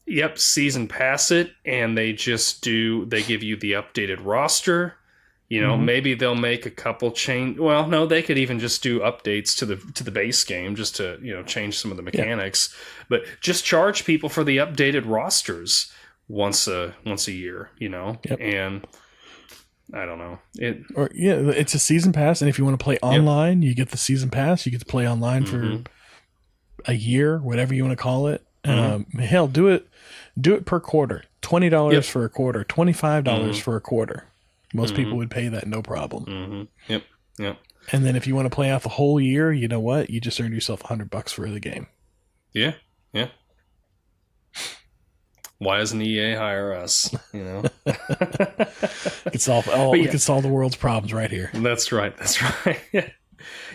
Yep, season pass it, and they give you the updated roster. Maybe they'll make a couple change. Well, no, they could even just do updates to the base game just to change some of the mechanics. But just charge people for the updated rosters once a year. And I don't know it's a season pass, and if you want to play online, you get the season pass. You get to play online for a year, whatever you want to call it. Hell, do it per quarter. $20 for a quarter, $25 for a quarter. Most people would pay that no problem. Yep. And then if you want to play out the whole year, you know what? You just earned yourself $100 for the game. Yeah. Why doesn't EA hire us? We could solve the world's problems right here. That's right.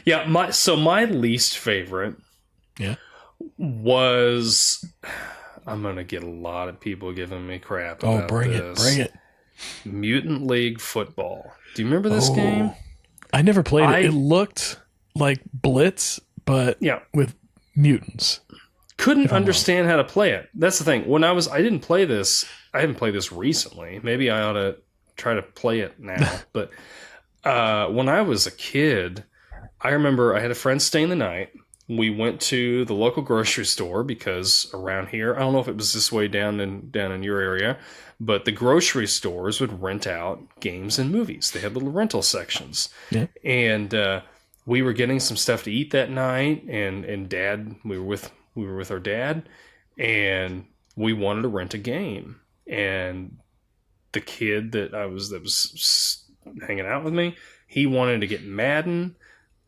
Yeah. My least favorite. Was, I'm gonna get a lot of people giving me crap about bring it. Mutant League Football. Do you remember this game? I never played it. It looked like Blitz, but with mutants. Couldn't understand how to play it. That's the thing. When I didn't play this. I haven't played this recently. Maybe I ought to try to play it now. But when I was a kid, I remember I had a friend staying the night. We went to the local grocery store because around here, I don't know if it was this way down in your area, but the grocery stores would rent out games and movies. They had little rental sections. Yeah. And we were getting some stuff to eat that night, and Dad, we were with our dad, and we wanted to rent a game. And the kid that was hanging out with me, he wanted to get Madden.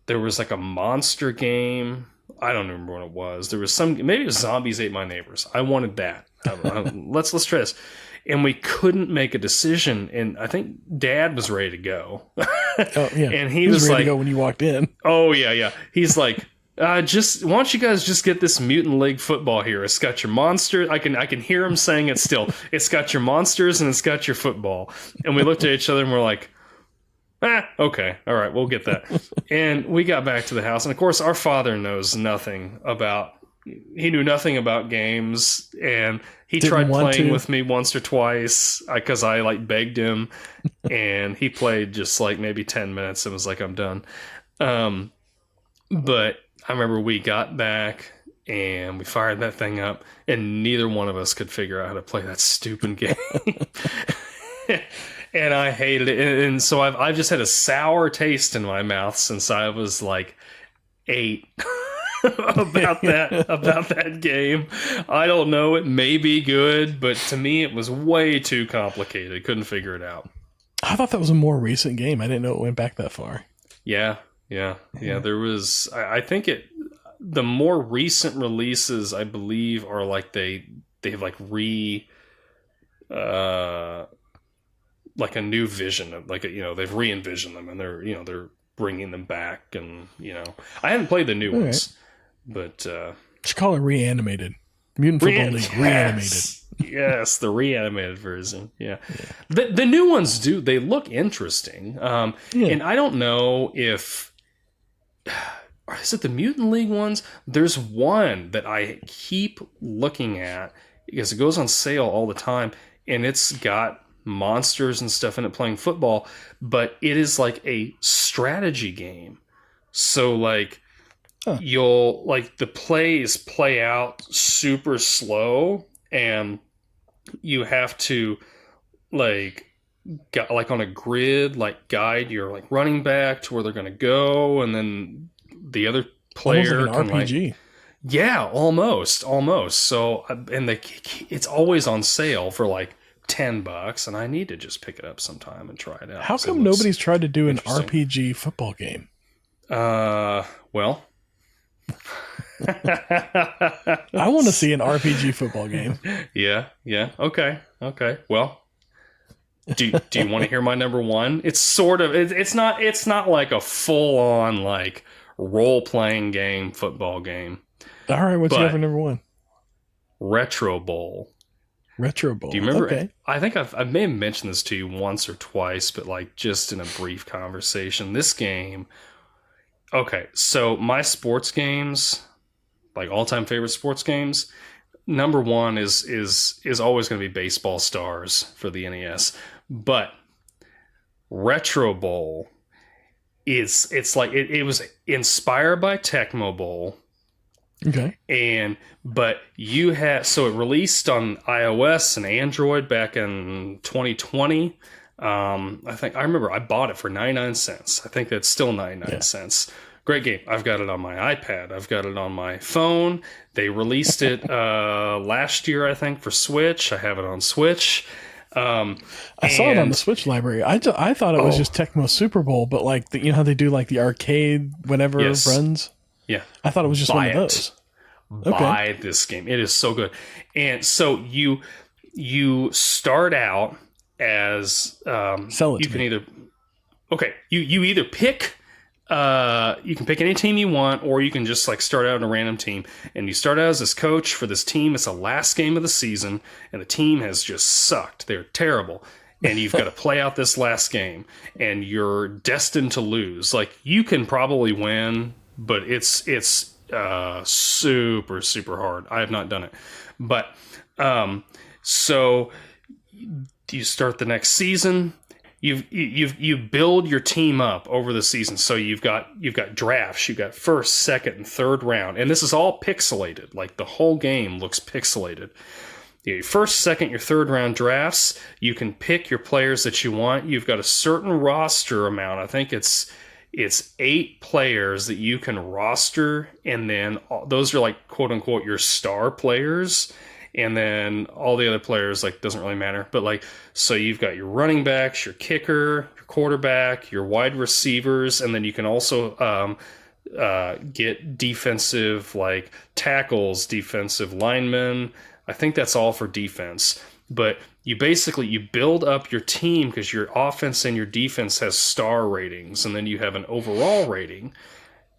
There was like a monster game. I don't remember what it was. There was maybe it was Zombies Ate My Neighbors. I wanted that. Let's try this. And we couldn't make a decision. And I think Dad was ready to go. And he was ready like, to go when you walked in. Oh yeah. He's like, why don't you guys just get this Mutant League Football here? It's got your monsters. I can hear him saying it still. It's got your monsters and it's got your football. And we looked at each other and we're like, okay, all right, we'll get that. And we got back to the house, and of course our father knows nothing about games, and he tried playing with me once or twice because I begged him, and he played just maybe 10 minutes and was like, I'm done. But I remember we got back and we fired that thing up, and neither one of us could figure out how to play that stupid game. And I hated it. And so I've just had a sour taste in my mouth since I was like 8. about that game. I don't know. It may be good, but to me, it was way too complicated. Couldn't figure it out. I thought that was a more recent game. I didn't know it went back that far. Yeah. There was. I think the more recent releases, I believe, are like they've like like a new vision of like they've re-envisioned them and they're bringing them back, and I haven't played the new ones, but just call it reanimated. Mutant Football League reanimated. Yes, the reanimated version. Yeah. The new ones they look interesting. And I don't know if is it the Mutant League ones? There's one that I keep looking at because it goes on sale all the time, and it's got monsters and stuff in it playing football, but it is like a strategy game. So like you'll like the plays play out super slow, and you have to like on a grid like guide your like running back to where they're going to go, and then the other player almost like an RPG. Yeah, almost. So and it's always on sale for like $10, and I need to just pick it up sometime and try it out. How come nobody's tried to do an RPG football game? Well, I want to see an RPG football game. Yeah. Okay. Well, do you want to hear my number one? It's sort of it's not like a full on like role playing game football game. All right, what's your number one? Retro Bowl. Retro Bowl. Do you remember? Okay. I think I may have mentioned this to you once or twice, but like just in a brief conversation. This game. Okay, so my sports games, like all-time favorite sports games, number one is always going to be Baseball Stars for the NES, but Retro Bowl it's like it was inspired by Tecmo Bowl. Okay. But you had, so it released on iOS and Android back in 2020. I remember I bought it for 99 cents. I think that's still 99 cents. Great game. I've got it on my iPad. I've got it on my phone. They released it last year, I think, for Switch. I have it on Switch. I saw it on the Switch library. I thought it was just Tecmo Super Bowl, but like you know how they do like the arcade whenever it runs? Yeah. I thought it was just one of those. Buy this game. It is so good. And so you start out as sell it you to can me. you either pick you can pick any team you want, or you can just like start out in a random team, and you start out as this coach for this team. It's the last game of the season, and the team has just sucked. They're terrible. And you've got to play out this last game, and you're destined to lose. Like you can probably win, but it's super, super hard. I have not done it. But so you start the next season. You build your team up over the season. So you've got drafts. You've got first, second, and third round, and this is all pixelated. Like the whole game looks pixelated. Your first, second, your third round drafts. You can pick your players that you want. You've got a certain roster amount. I think it's 8 players that you can roster, and then those are like quote unquote your star players. And then all the other players, like, doesn't really matter. But, like, so you've got your running backs, your kicker, your quarterback, your wide receivers, and then you can also get defensive, like, tackles, defensive linemen. I think that's all for defense. But you build up your team because your offense and your defense has star ratings, and then you have an overall rating.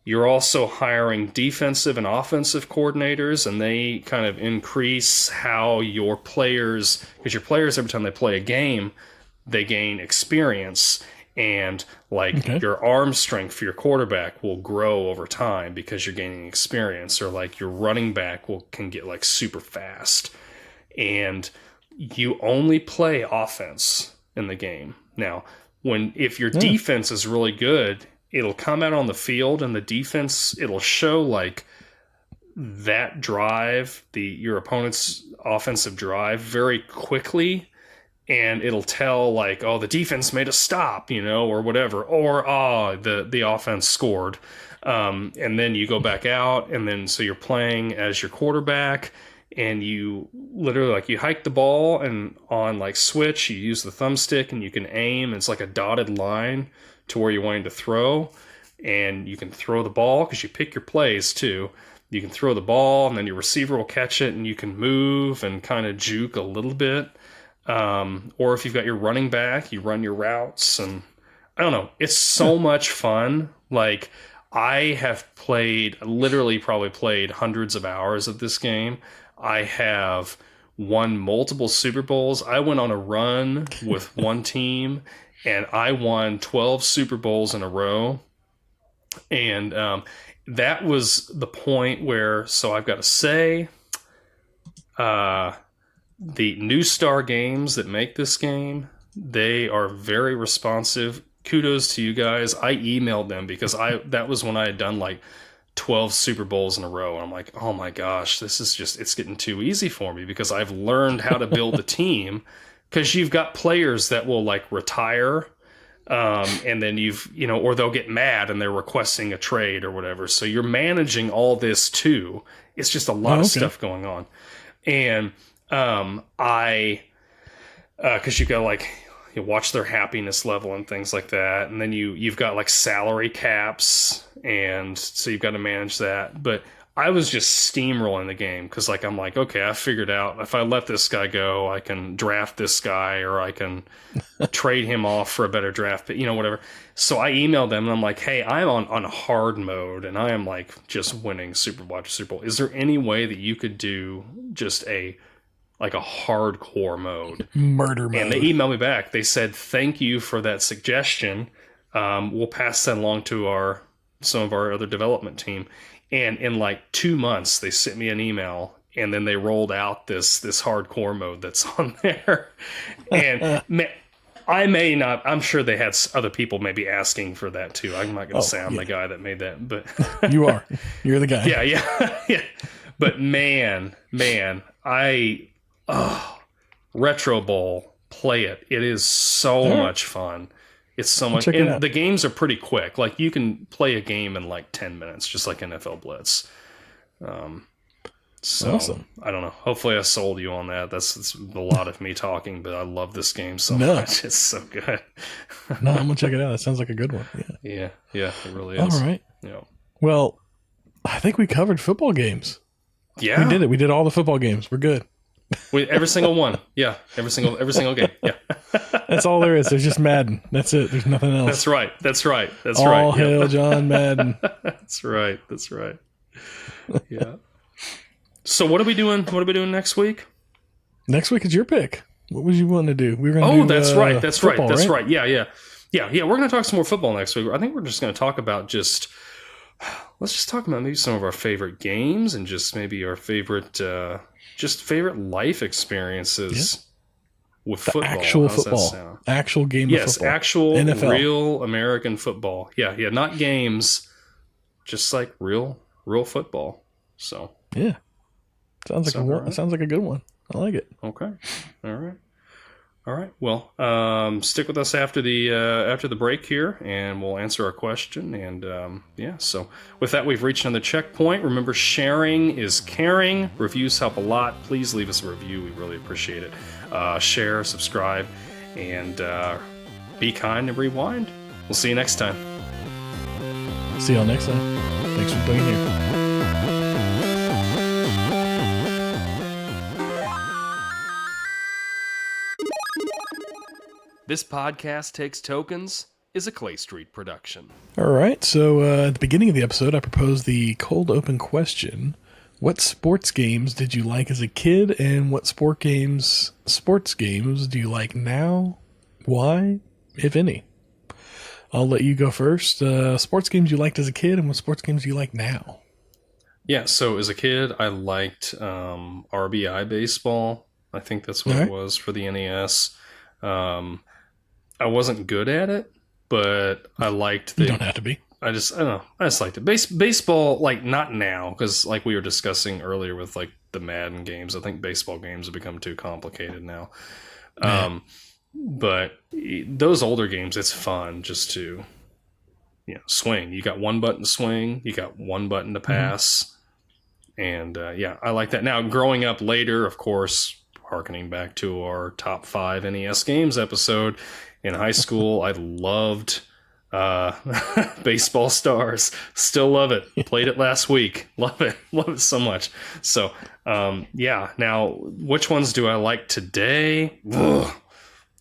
You're also hiring defensive and offensive coordinators, and they kind of increase how your players, because your players, every time they play a game, they gain experience, and like your arm strength for your quarterback will grow over time because you're gaining experience, or like your running back can get like super fast. And you only play offense in the game. Now, if your defense is really good, it'll come out on the field, and the defense, it'll show like that drive, your opponent's offensive drive very quickly. and it'll tell like, oh, the defense made a stop, or whatever, or the offense scored. And then you go back out, and then so you're playing as your quarterback, and you literally like you hike the ball, and on like switch you use the thumbstick and you can aim. It's like a dotted line to where you're wanting to throw, and you can throw the ball because you pick your plays too. You can throw the ball, and then your receiver will catch it, and you can move and kind of juke a little bit. Or if you've got your running back, you run your routes, and I don't know. It's so much fun. Like, I have probably played hundreds of hours of this game. I have won multiple Super Bowls. I went on a run with one team, and I won 12 Super Bowls in a row. And that was the point where, so I've got to say, the New Star Games that make this game, they are very responsive. Kudos to you guys. I emailed them because that was when I had done like 12 Super Bowls in a row. And I'm like, oh my gosh, it's getting too easy for me because I've learned how to build a team, because you've got players that will like retire. And then or they'll get mad and they're requesting a trade or whatever. So you're managing all this too. It's just a lot of stuff going on. And, cause you got like, you watch their happiness level and things like that. And then you've got like salary caps, and so you've got to manage that. But I was just steamrolling the game because like I'm like, okay, I figured out if I let this guy go, I can draft this guy, or I can trade him off for a better draft pick, whatever. So I emailed them and I'm like, hey, I'm on hard mode and I am like just winning Super Bowl. Is there any way that you could do just a hardcore mode, murder mode? And they emailed me back. They said, thank you for that suggestion. We'll pass that along to some of our other development team. And in like 2 months, they sent me an email, and then they rolled out this hardcore mode that's on there. And I'm sure they had other people maybe asking for that too. I'm not going to say I'm the guy that made that, but you are. You're the guy. Yeah. But man, Retro Bowl, play it. It is so much fun. It's so much. And the games are pretty quick. Like, you can play a game in like 10 minutes, just like NFL Blitz. So awesome. I don't know. Hopefully I sold you on that. That's a lot of me talking, but I love this game so much. It's so good. No, I'm gonna check it out. That sounds like a good one. Yeah, it really is. All right. Yeah. Well, I think we covered football games. Yeah, we did it. We did all the football games. We're good. Every single one. Yeah, every single game. Yeah. That's all there is. There's just Madden. That's it. There's nothing else. That's right. All hail John Madden. That's right. Yeah. So what are we doing? What are we doing next week? Next week is your pick. What was you wanting to do? We were going to do That's right. Football, right. Yeah. We're going to talk some more football next week. I think we're just going to talk about let's just talk about maybe some of our favorite games and just maybe our favorite favorite life experiences with football. Actual football. Actual game of football. Yes, actual NFL. Real American football. Yeah, not games, just like real football. So yeah. Sounds like a good one. I like it. Okay. All right. Well, stick with us after the break here, and we'll answer our question. And so with that, we've reached another checkpoint. Remember, sharing is caring. Reviews help a lot. Please leave us a review. We really appreciate it. Share, subscribe, and be kind and rewind. We'll see you next time. See y'all next time. Thanks for being here. This Podcast Takes Tokens is a Clay Street production. All right, so at the beginning of the episode, I proposed the cold open question. What sports games did you like as a kid, and what sports games do you like now? Why, if any? I'll let you go first. Sports games you liked as a kid, and what sports games do you like now? Yeah, so as a kid, I liked RBI baseball. I think that's what it was for the NES. I wasn't good at it, but I liked You don't have to be. I don't know. I just liked it. Baseball, like, not now, because like we were discussing earlier with like the Madden games, I think baseball games have become too complicated now. But those older games, it's fun just to, swing. You got one button to swing. You got one button to pass. And I like that. Now, growing up later, of course, harkening back to our top 5 NES games episode, in high school, I loved Baseball Stars. Still love it. Played it last week. Love it so much. So now which ones do I like today? Ugh,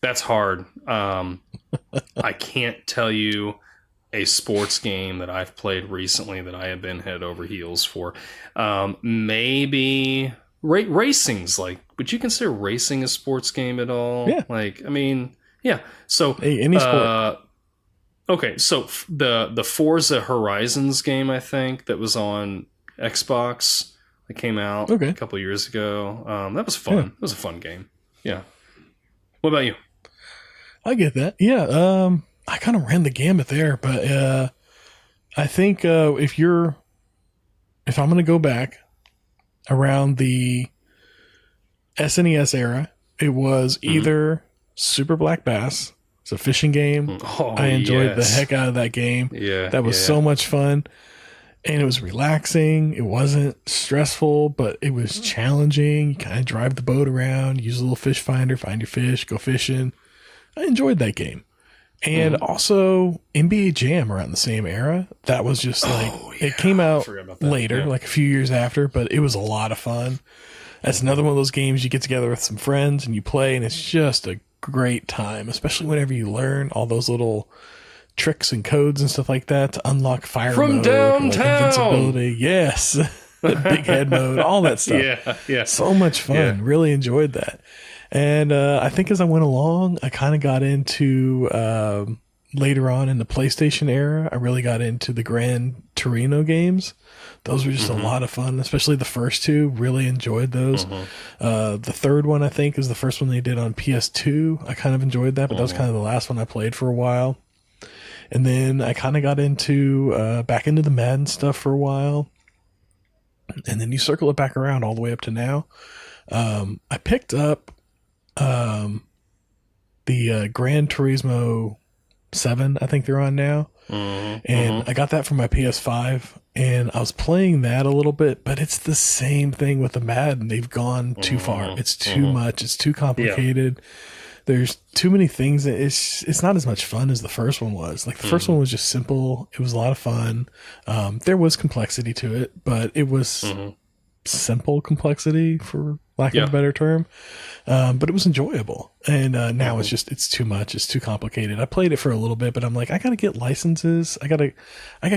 that's hard. I can't tell you a sports game that I've played recently that I have been head over heels for. Maybe racing's like, would you consider racing a sports game at all? Yeah. So any sport. Okay, so the Forza Horizons game, I think, that was on Xbox that came out a couple years ago. That was fun. It was a fun game. Yeah. What about you? I get that. Yeah. I kind of ran the gamut there, but I think if I'm going to go back around the SNES era, it was either Super Black Bass. It's a fishing game. I enjoyed the heck out of that game. Yeah, that was so much fun. And it was relaxing. It wasn't stressful, but it was challenging. You kind of drive the boat around, use a little fish finder, find your fish, go fishing. I enjoyed that game. And also NBA Jam around the same era. That was just it came out later, like a few years after, but it was a lot of fun. That's another one of those games you get together with some friends and you play, and it's just a great time, especially whenever you learn all those little tricks and codes and stuff like that to unlock fire from mode, downtown, invincibility. Yes, big head mode, all that stuff. Yeah, so much fun. Yeah. Really enjoyed that. And I think as I went along, I kind of got into later on in the PlayStation era. I really got into the Gran Turismo games. Those were just a lot of fun, especially the first two. Really enjoyed those. The third one, I think, is the first one they did on PS2. I kind of enjoyed that, but that was kind of the last one I played for a while. And then I kind of got into back into the Madden stuff for a while. And then you circle it back around all the way up to now. I picked up the Gran Turismo 7, I think they're on now. And I got that for my PS5, and I was playing that a little bit, but it's the same thing with the Madden. They've gone too far. It's too much. It's too complicated. There's too many things. It's not as much fun as the first one was. Like the first one was just simple. It was a lot of fun. There was complexity to it, but it was simple complexity, for lack of a better term. But it was enjoyable. And now it's too much. It's too complicated. I played it for a little bit, but I'm like, I gotta get licenses. I gotta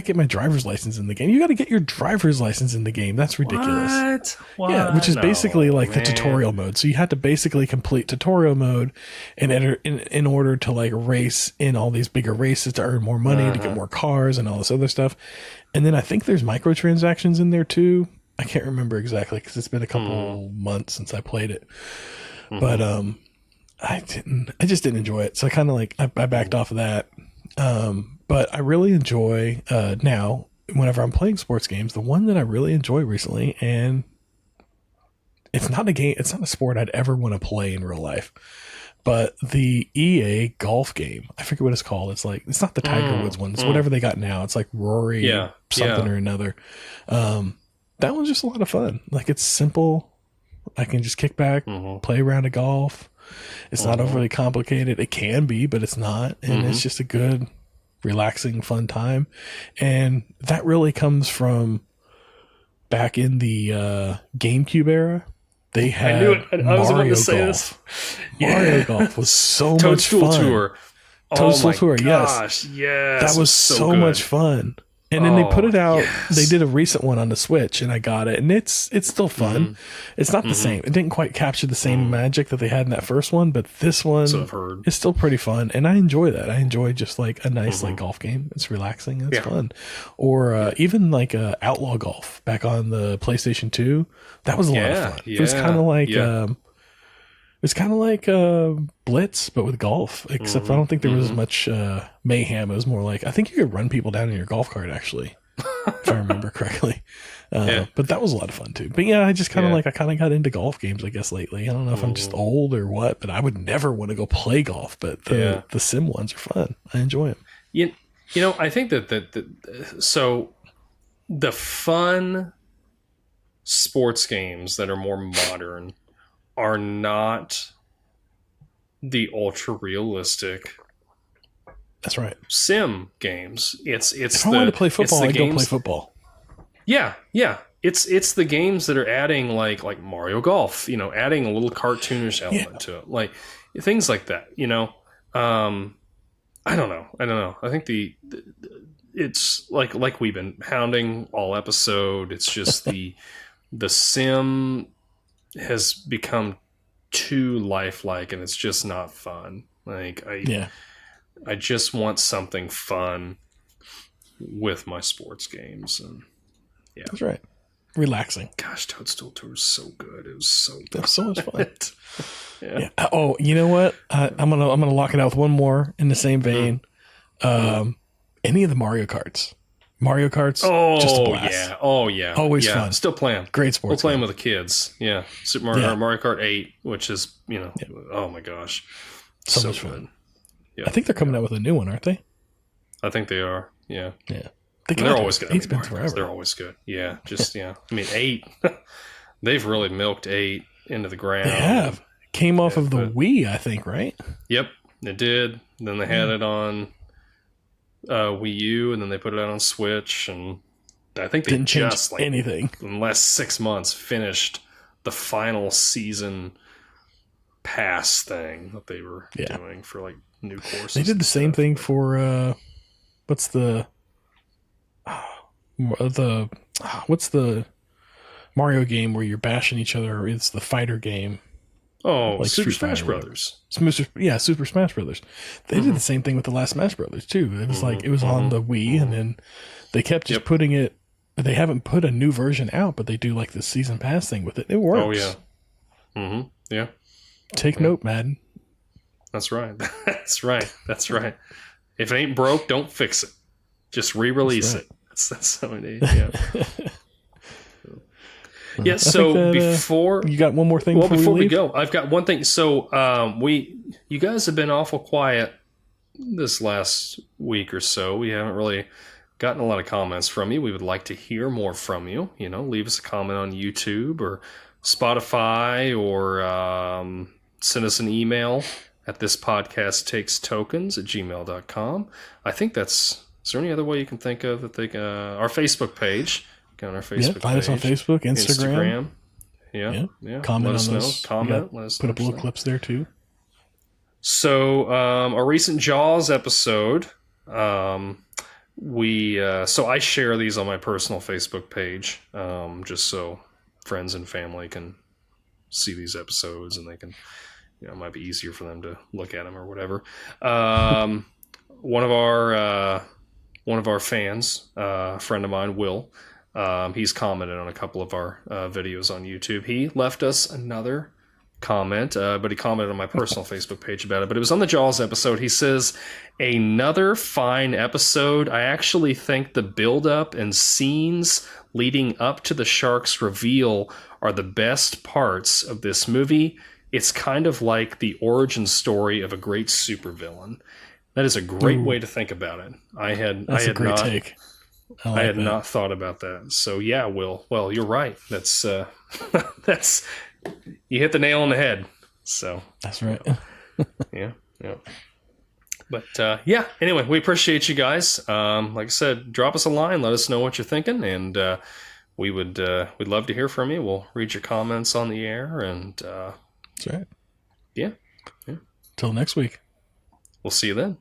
get my driver's license in the game. You gotta get your driver's license in the game. That's ridiculous. What? Yeah, which is basically like the tutorial mode. So you have to basically complete tutorial mode and enter in order to like race in all these bigger races to earn more money, to get more cars and all this other stuff. And then I think there's microtransactions in there too. I can't remember exactly because it's been a couple months since I played it. But I just didn't enjoy it. So I kind of like, I backed off of that. But I really enjoy now, whenever I'm playing sports games, the one that I really enjoy recently, and it's not a game, it's not a sport I'd ever want to play in real life, but the EA golf game, I forget what it's called. It's like, it's not the Tiger Woods one. It's whatever they got now. It's like Rory something or another. That one's just a lot of fun. Like, it's simple. I can just kick back, play a round of golf. It's not overly complicated. It can be, but it's not. And it's just a good, relaxing, fun time. And that really comes from back in the GameCube era. They had I knew it. I was about to say Golf. Mario Golf was so much Toadstool fun. Tour. Toadstool Tour, Gosh, yes. That was so much fun. And then they put it out. Yes. They did a recent one on the Switch, and I got it, and it's still fun. It's not the same. It didn't quite capture the same magic that they had in that first one, but this one is still pretty fun, and I enjoy that. I enjoy just like a nice like golf game. It's relaxing. It's fun. Or even like Outlaw Golf back on the PlayStation 2. That was a lot of fun. It was kind of like it's kind of like Blitz, but with golf, except I don't think there was as much mayhem. It was more like, I think you could run people down in your golf cart, actually, if I remember correctly. Yeah. But that was a lot of fun too. But yeah, I just kind of Yeah. I kind of got into golf games, I guess, lately. I don't know if I'm just old or what, but I would never want to go play golf. But the sim ones are fun. I enjoy them. You know, I think so the fun sports games that are more modern are not the ultra realistic. That's right. Sim games. It's if I wanted to play football, I'd go play football. Yeah. It's the games that are adding like Mario Golf, adding a little cartoonish element to it, like things like that. I don't know. I think it's like we've been hounding all episode. It's just the sim has become too lifelike, and it's just not fun. I just want something fun with my sports games, and that's right. Relaxing. Gosh, Toadstool Tour was so good. It was so good. It was so much fun. Yeah. Oh, you know what? I'm gonna lock it out with one more in the same vein. Any of the Mario Karts. Mario Karts. Oh, just a blast. Yeah. Oh yeah. Always fun. Still playing. Great sports. We're playing with the kids. Yeah. Mario Kart 8, which is oh my gosh, so much fun. Yeah. I think they're coming out with a new one, aren't they? I think they are. Yeah. Yeah. They're always good. Eight's been forever. They're always good. Yeah. Just I mean 8. They've really milked 8 into the ground. They have. Came off of the Wii, I think, right? Yep, it did. Then they had it on Wii U, and then they put it out on Switch, and I think they didn't just change anything in the last 6 months finished the final season pass thing that they were doing for like new courses. They did the same thing for what's the Mario game where you're bashing each other? It's the fighter game. Oh, like Super Smash Brothers. Super Smash Brothers. They did the same thing with the last Smash Brothers too. It was like it was on the Wii, and then they kept just putting it. They haven't put a new version out, but they do like the season pass thing with it. It works. Oh yeah. Yeah. Take note, Madden. That's right. That's right. If it ain't broke, don't fix it. Just re-release it. That's how it is. Yeah. Yeah, so before you got one more thing before we go, I've got one thing. So you guys have been awful quiet this last week or so. We haven't really gotten a lot of comments from you. We would like to hear more from you. Leave us a comment on YouTube or Spotify, or send us an email at thispodcasttakestokens@gmail.com. I think that's. Is there any other way you can think of that they can? Our Facebook page. On our Facebook find us on Facebook, Instagram. Yeah. Comment let us on know. those. Comment. Let us put up little clips there too. So, our recent Jaws episode, so I share these on my personal Facebook page, just so friends and family can see these episodes, and they can, it might be easier for them to look at them or whatever. One of our fans, a friend of mine, Will. He's commented on a couple of our videos on YouTube. He left us another comment, but he commented on my personal Facebook page about it. But it was on the Jaws episode. He says, another fine episode. I actually think the build-up and scenes leading up to the shark's reveal are the best parts of this movie. It's kind of like the origin story of a great supervillain. That is a great way to think about it. I had not thought about that. So yeah, Will. Well, you're right. That's that's you hit the nail on the head. So that's right. Yeah. But anyway, we appreciate you guys. Like I said, drop us a line, let us know what you're thinking, and we'd love to hear from you. We'll read your comments on the air, and that's right. Yeah. Till next week. We'll see you then.